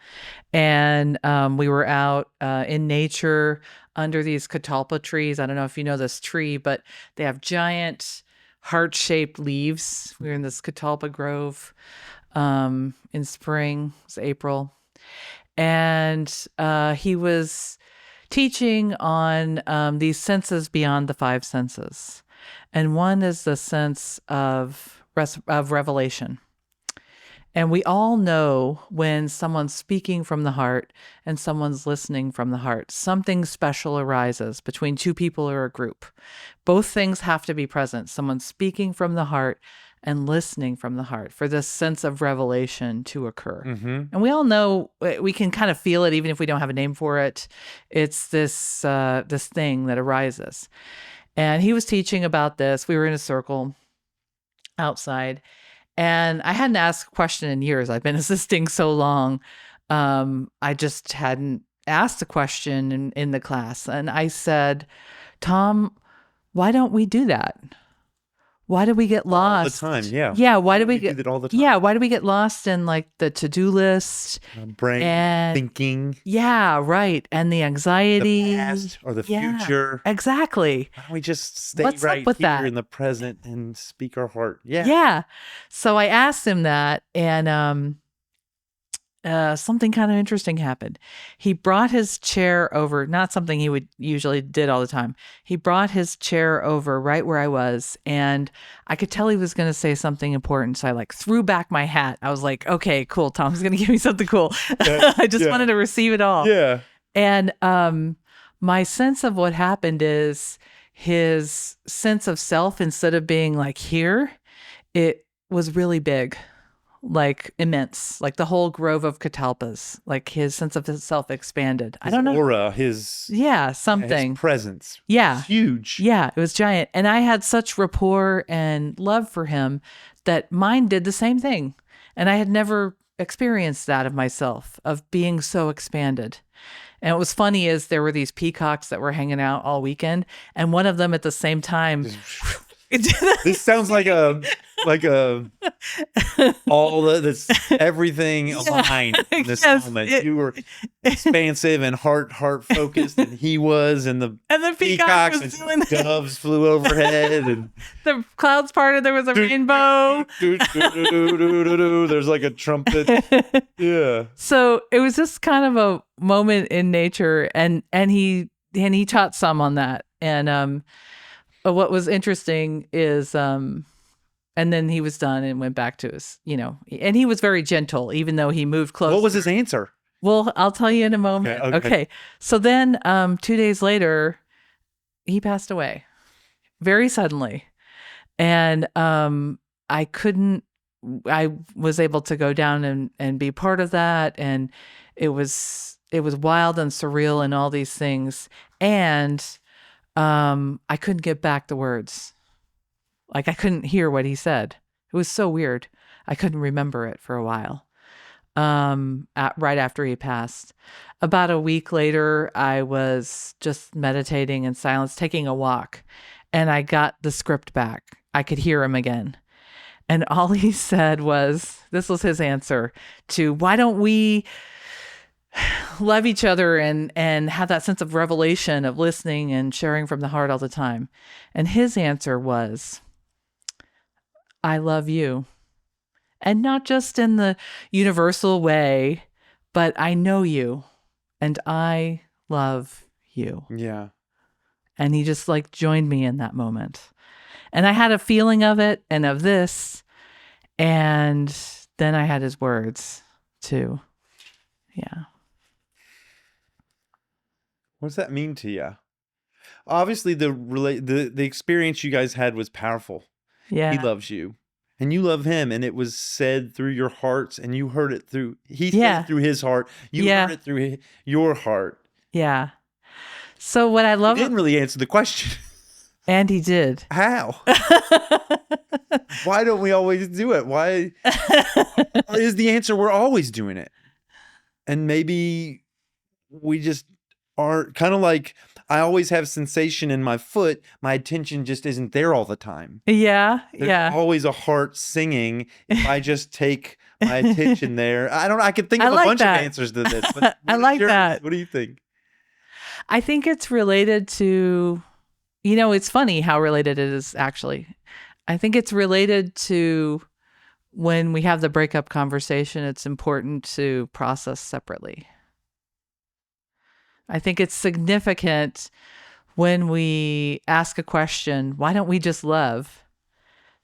and we were out in nature under these catalpa trees. I don't know if you know this tree, but they have giant heart-shaped leaves. We were in this catalpa grove in spring. It was April, and he was teaching on these senses beyond the five senses, and one is the sense of revelation. And we all know when someone's speaking from the heart and someone's listening from the heart, something special arises between two people or a group. Both things have to be present. Someone speaking from the heart and listening from the heart for this sense of revelation to occur. Mm-hmm. And we all know, we can kind of feel it even if we don't have a name for it. It's this this thing that arises. And he was teaching about this. We were in a circle outside. And I hadn't asked a question in years. I've been assisting so long. I just hadn't asked a question in the class. And I said, Tom, why don't we do that? Why do we get lost? All the time, yeah. Yeah, why do we do get that all the time? Yeah, why do we get lost in like the to-do list? Brain and thinking, Yeah, right. And the anxiety. the past or the Yeah, future. exactly. Why don't we just stay What's up right with here that? in the present and speak our heart? Yeah. Yeah. So I asked him that, and something kind of interesting happened. He brought his chair over, not something he would usually did all the time. He brought his chair over right where I was, and I could tell he was going to say something important. So I like threw back my hat. I was like, okay, cool. Tom's going to give me something cool. I just wanted to receive it all. Yeah. And my sense of what happened is his sense of self, instead of being like here, it was really big, like immense, like the whole grove of catalpas, like his sense of self expanded. I don't know. Aura, his Something. his presence. Yeah. It's huge. Yeah, it was giant. And I had such rapport and love for him that mine did the same thing. And I had never experienced that of myself, of being so expanded. And what was funny is there were these peacocks that were hanging out all weekend, and one of them at the same time. This sounds like a all this everything aligned in this Yes, moment. You were expansive and heart focused, and he was, and the peacock was and doing that. doves flew overhead, and The clouds parted. There was a rainbow. There's like a trumpet. Yeah. So it was just kind of a moment in nature, and he taught some on that. And what was interesting is and then he was done and went back to his, and he was very gentle, even though he moved close. What was his answer? Well, I'll tell you in a moment. Okay. So then 2 days later, he passed away very suddenly. And I was able to go down and be part of that. And it was wild and surreal and all these things. And I couldn't get back the words. Like, I couldn't hear what he said. It was so weird. I couldn't remember it for a while. Right after he passed. About a week later, I was just meditating in silence, taking a walk, and I got the script back. I could hear him again. And all he said was, this was his answer to, why don't we love each other and have that sense of revelation of listening and sharing from the heart all the time. And his answer was, I love you. And not just in the universal way, but I know you and I love you. Yeah. And he just like joined me in that moment. And I had a feeling of it and of this. And then I had his words too. Yeah. What does that mean to you? Obviously, the experience you guys had was powerful. Yeah. He loves you, and you love him, and it was said through your hearts, and you heard it through. He said it through his heart. You heard it through your heart. Yeah. So what I love, You didn't really answer the question. And he did. How? Why don't we always do it? Why? Or is the answer we're always doing it? And maybe we just aren't, kind of like I always have sensation in my foot. My attention just isn't there all the time. Yeah. There's Yeah. always a heart singing if I just take my attention there. I could think I of a like bunch that. of answers to this. But I like that. What do you think? I think it's related to, it's funny how related it is actually. I think it's related to when we have the breakup conversation, it's important to process separately. I think it's significant when we ask a question, why don't we just love?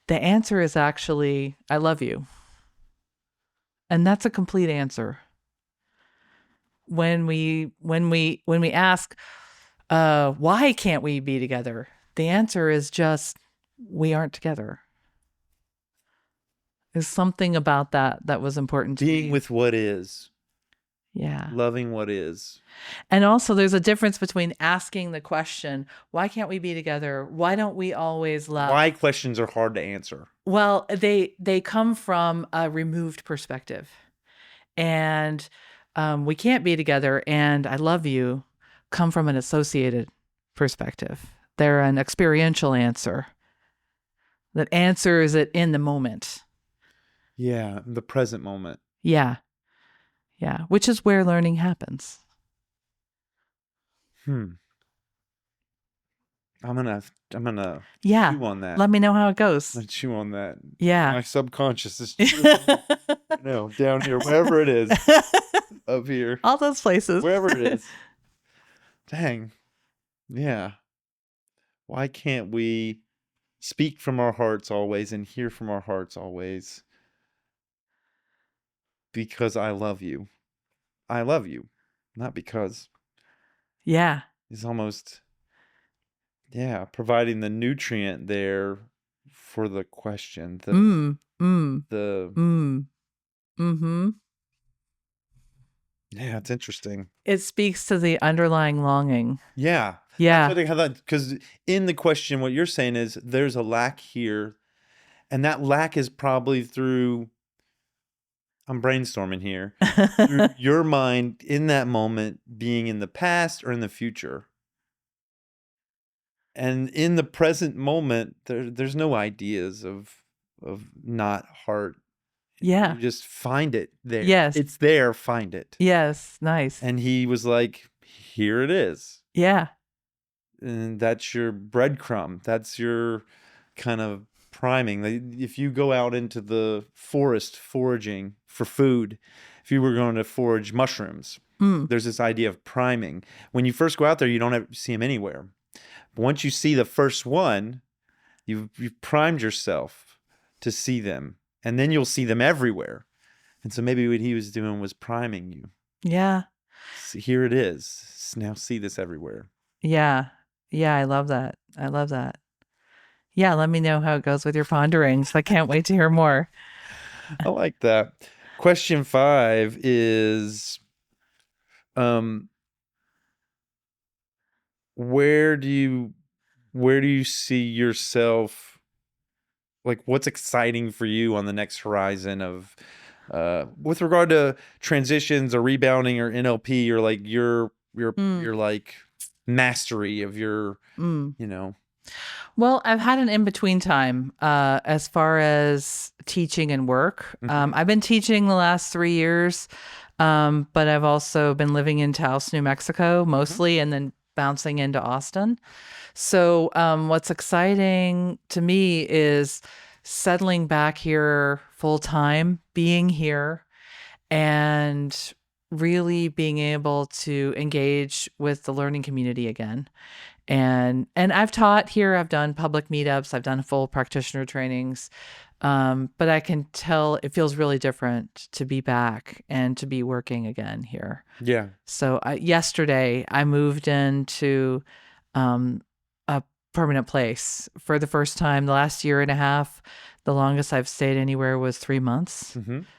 The answer is actually, I love you. And that's a complete answer. When we ask, why can't we be together? The answer is just, we aren't together. There's something about that was important to Being me. with what is. Yeah. Loving what is. And also there's a difference between asking the question, why can't we be together? Why don't we always love? Why questions are hard to answer. Well, they come from a removed perspective. And we can't be together and I love you come from an associated perspective. They're an experiential answer that answers it in the moment. Yeah, the present moment. Yeah. Yeah, which is where learning happens. I'm gonna Yeah. chew on that. Let me know how it goes. I'm gonna chew on that. Yeah. My subconscious is down here, wherever it is. Up here. All those places. Wherever it is. Dang. Yeah. Why can't we speak from our hearts always and hear from our hearts always? Because I love you. I love you. Not because. Yeah. It's almost, providing the nutrient there for the question. Yeah, it's interesting. It speaks to the underlying longing. Yeah. Yeah. That's what I have that, because in the question, what you're saying is there's a lack here, and that lack is probably through, I'm brainstorming here, through your mind in that moment being in the past or in the future. And in the present moment, there's no ideas of not heart. Yeah. You just find it there. Yes. It's there, find it. Yes. Nice. And he was like, here it is. Yeah. And that's your breadcrumb. That's your kind of priming. If you go out into the forest foraging for food, if you were going to forage mushrooms, there's this idea of priming. When you first go out there, you don't see them anywhere. But once you see the first one, you've primed yourself to see them. And then you'll see them everywhere. And so maybe what he was doing was priming you. Yeah. See, here it is. Now see this everywhere. Yeah. Yeah. I love that. I love that. Yeah. Let me know how it goes with your ponderings. I can't wait to hear more. I like that. Question 5 is, where do you see yourself? Like, what's exciting for you on the next horizon of, with regard to transitions or rebounding or NLP, or like your like mastery of your, Well, I've had an in-between time as far as teaching and work. I've been teaching the last 3 years, but I've also been living in Taos, New Mexico mostly, and then bouncing into Austin. So what's exciting to me is settling back here full time, being here, and really being able to engage with the learning community again. And I've taught here, I've done public meetups, I've done full practitioner trainings, but I can tell it feels really different to be back and to be working again here. Yeah. So yesterday I moved into a permanent place for the first time. The last year and a half, the longest I've stayed anywhere was 3 months.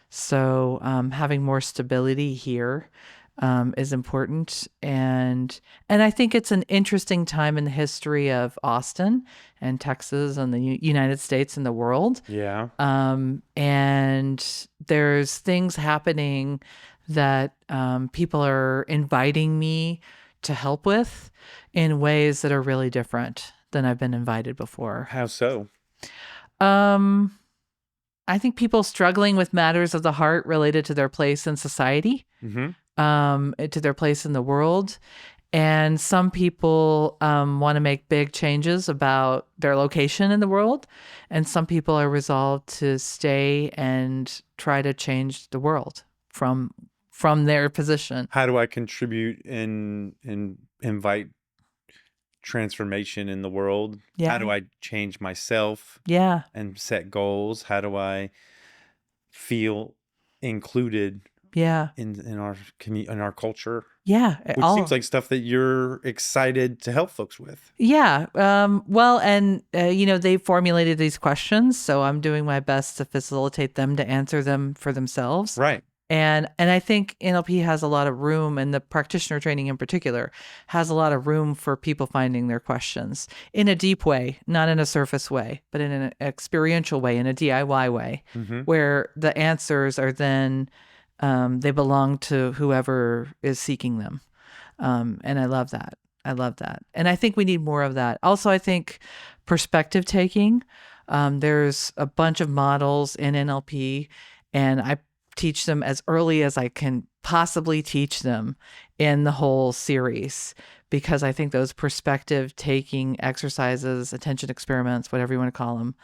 So having more stability here is important. And I think it's an interesting time in the history of Austin and Texas and the United States and the world. Yeah. And there's things happening that people are inviting me to help with in ways that are really different than I've been invited before. How so? Um, I think people struggling with matters of the heart related to their place in society, to their place in the world. And some people want to make big changes about their location in the world. And some people are resolved to stay and try to change the world from their position. How do I contribute and invite transformation in the world? Yeah. How do I change myself Yeah. and set goals? How do I feel included Yeah. in our in our culture? Yeah. Which seems like stuff that you're excited to help folks with. Yeah. Well, and, they formulated these questions, so I'm doing my best to facilitate them to answer them for themselves. Right. And I think NLP has a lot of room, and the practitioner training in particular has a lot of room for people finding their questions in a deep way, not in a surface way, but in an experiential way, in a DIY way, where the answers are then, they belong to whoever is seeking them. And I love that. I love that. And I think we need more of that. Also, I think perspective taking, there's a bunch of models in NLP, and I teach them as early as I can possibly teach them in the whole series, because I think those perspective taking exercises, attention experiments, whatever you want to call them,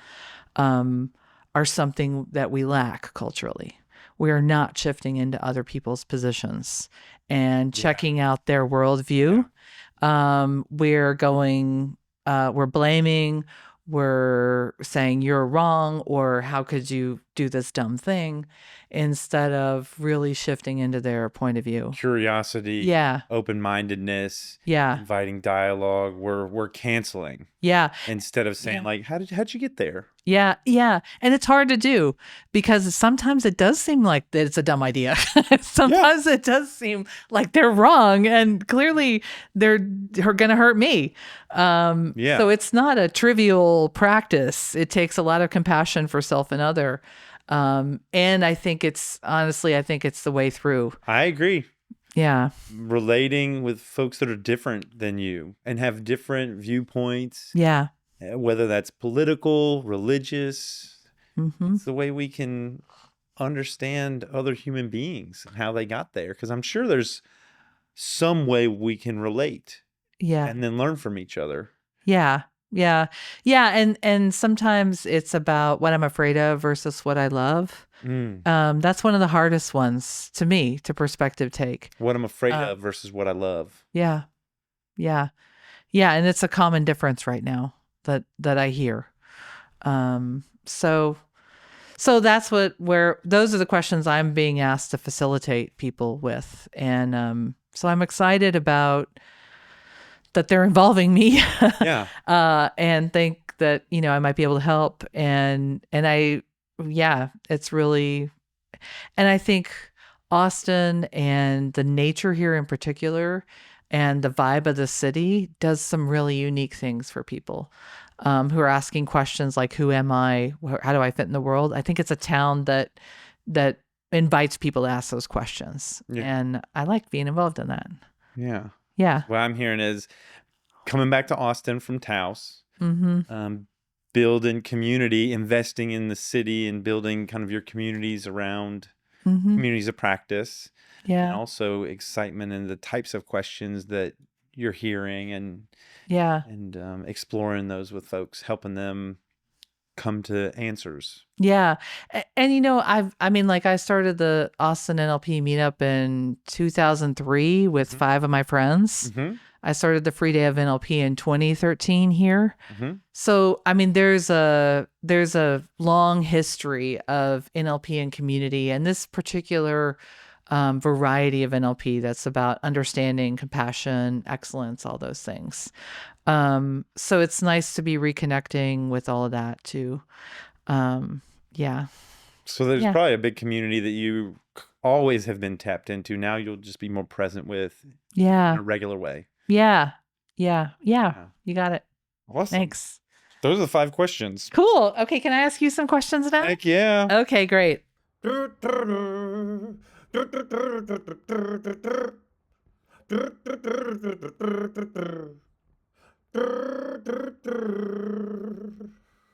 are something that we lack culturally. We are not shifting into other people's positions and checking out their worldview. We're blaming, we're saying you're wrong, or how could you do this dumb thing, instead of really shifting into their point of view. Curiosity, Yeah. open-mindedness, Yeah. inviting dialogue. We're canceling Yeah. instead of saying like, how'd you get there? Yeah. Yeah. And it's hard to do because sometimes it does seem like that it's a dumb idea. Sometimes it does seem like they're wrong, and clearly they're going to hurt me. So it's not a trivial practice. It takes a lot of compassion for self and other. And I think it's the way through. I agree. Yeah. Relating with folks that are different than you and have different viewpoints. Yeah. Whether that's political, religious, it's the way we can understand other human beings and how they got there. Because I'm sure there's some way we can relate. Yeah. And then learn from each other. Yeah. Yeah. Yeah. And sometimes it's about what I'm afraid of versus what I love. That's one of the hardest ones to me to perspective take. What I'm afraid of versus what I love. Yeah. Yeah. Yeah. And it's a common difference right now that I hear. So that's where those are the questions I'm being asked to facilitate people with. And so I'm excited about that they're involving me. Yeah. And think that, I might be able to help. And it's really, and I think Austin and the nature here in particular and the vibe of the city does some really unique things for people who are asking questions like, who am I? How do I fit in the world? I think it's a town that invites people to ask those questions. Yeah. And I like being involved in that. Yeah. Yeah. What I'm hearing is coming back to Austin from Taos, building community, investing in the city and building kind of your communities around communities of practice. Yeah. And also excitement in the types of questions that you're hearing and exploring those with folks, helping them come to answers. Yeah. And I started the Austin NLP Meetup in 2003 with 5 of my friends. I started the free day of NLP in 2013 here. So, there's a long history of NLP and community, and this particular variety of NLP that's about understanding, compassion, excellence, all those things. So it's nice to be reconnecting with all of that too. Yeah. So there's probably a big community that you always have been tapped into. Now you'll just be more present with in Yeah. a regular way. Yeah. Yeah. Yeah. Yeah. You got it. Awesome. Thanks. Those are the 5 questions. Cool. Okay. Can I ask you some questions now? Heck yeah. Okay, great.